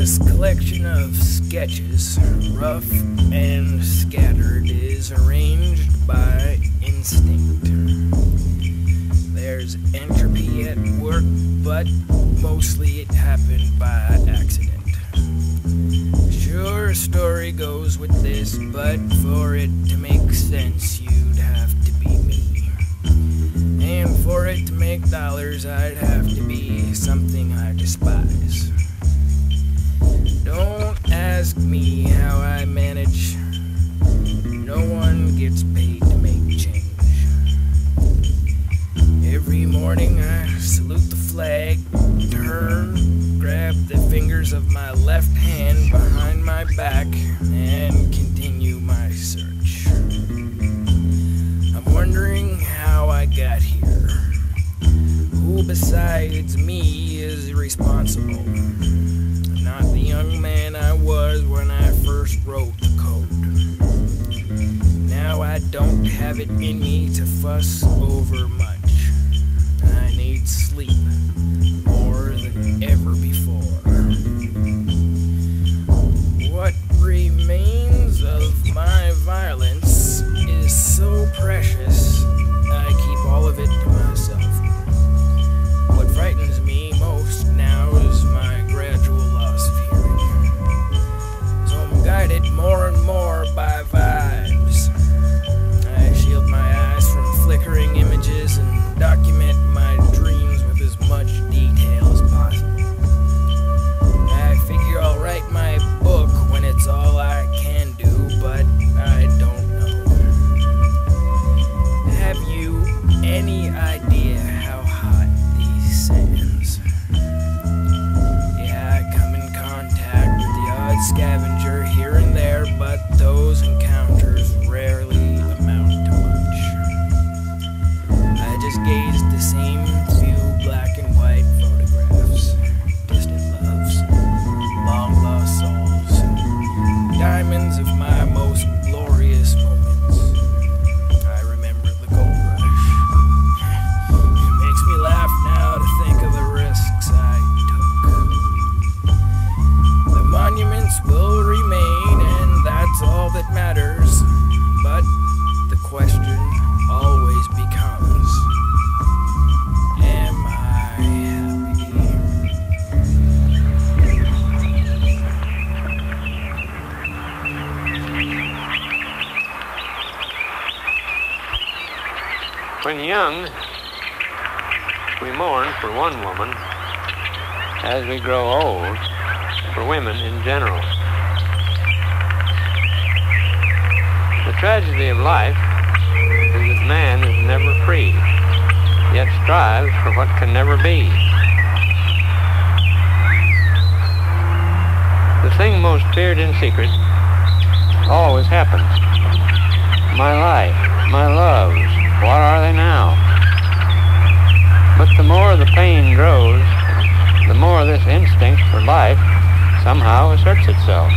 This collection of sketches, rough and scattered, is arranged by instinct. There's entropy at work, but mostly it happened by accident. Sure, a story goes with this, but for it to make sense, you'd have to be me. And for it to make dollars, I'd have to be something I despise. Don't ask me how I manage. No one gets paid to make change. Every morning I salute the flag, turn, grab the fingers of my left hand behind my back, and continue my search. I'm wondering how I got here. Who besides me is responsible? Not the young man I was when I first wrote the code. Now I don't have it in me to fuss over much. I need sleep more than ever before. What remains of my violence is so precious, I keep all of it to myself. What frightens me most now is my gradual loss of hearing. So I'm guided more and more by vibes. I shield my eyes from flickering images and document my dreams with as much detail as possible. I figure I'll write my book when it's all I can do, but I don't know. Have you any idea how hot these sands? Yeah, I come in contact with the odd scavenger here and there, but those encounters rarely amount to much. I just gaze at the same few black and white photographs. Distant loves, long lost souls, diamonds of my most glorious moments. I remember the gold rush. It makes me laugh now to think of the risks I took. The monuments will remain, and that's all that matters. But the question always becomes, am I happy? When young, we mourn for one woman. As we grow old, for women in general. The tragedy of life is that man is never free, yet strives for what can never be. The thing most feared in secret always happens. My life, my loves, what are they now? But the more the pain grows, the more this instinct for life somehow asserts itself.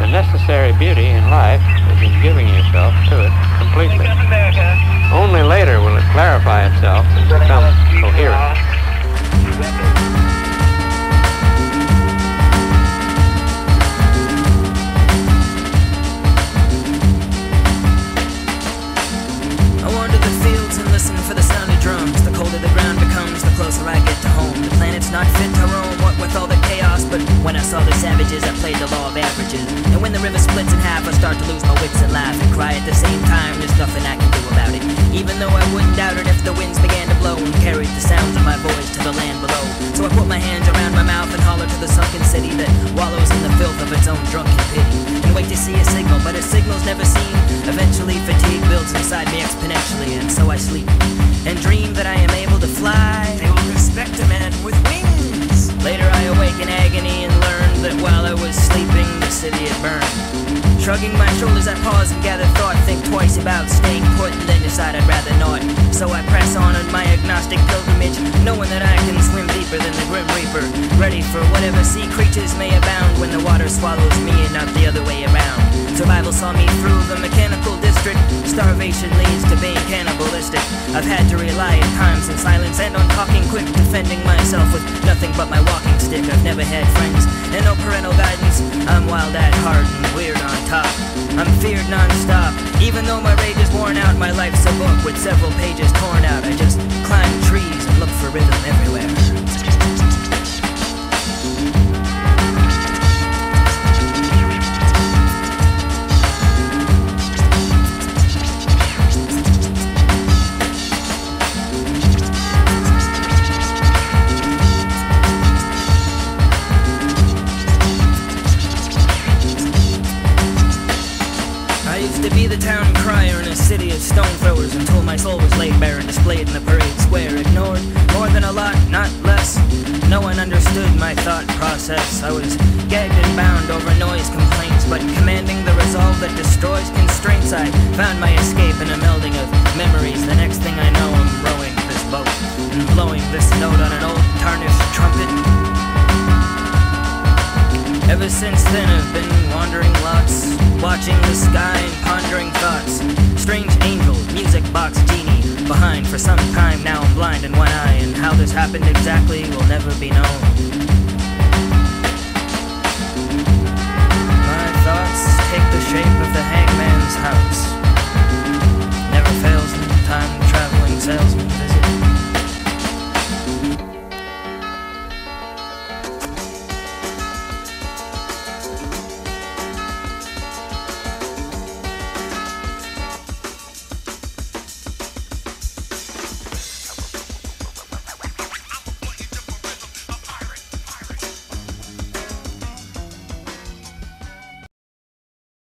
The necessary beauty in life is in giving yourself to it completely. Only later will it clarify itself and become coherent. Listen for the sound of drums. The colder the ground becomes, the closer I get to home. The planet's not fit to roam, what with all the chaos. But when I saw the savages, I played the law of averages. And when the river splits in half, I start to lose my wits and laugh and cry at the same time. There's nothing I can do about it, even though I wouldn't doubt it if the winds began to blow and carried the sounds of my voice to the land below. So I put my hands around my mouth and holler to the sunken city that wallows in the filth of its own drunken pity, and wait to see a signal, but a signal's never seen. Eventually fatigue builds inside me exponentially, and so I sleep and dream that I am able to fly. They will respect a man with wings. Later I awake in agony and learn that while I was sleeping, the city had burned. Shrugging my shoulders, I pause and gather thought, think twice about staying put, and then decide I'd rather not. So I press on my agnostic pilgrimage, knowing that I can swim deeper than the Grim Reaper, ready for whatever sea creatures may abound when the water swallows me and not the other way around. Survival saw me through the mechanical district, starvation leads to being cannibalistic. I've had to rely at times in silence and on talking quick, defending myself with nothing but my walking stick. I've never had friends and no parental guidance. I'm wild at heart and weird on top. I'm feared non-stop. Even though my rage is worn out, my life's a book with several pages torn out. I just climb trees and look for rhythm everywhere. To be the town crier in a city of stone throwers until my soul was laid bare and displayed in the parade square. Ignored more than a lot, not less. No one understood my thought process. I was gagged and bound over noise complaints, but commanding the resolve that destroys constraints, I found my escape in a melding of memories. The next thing I know, I'm rowing this boat and blowing this note on an old tarnished trumpet. Ever since then I've been wandering lots, watching the sky and pondering thoughts. Strange angel, music box genie, behind for some time now. I'm blind in one eye, and how this happened exactly will never be known. My thoughts take the shape of the hangman's house. Never fails in time traveling salesman.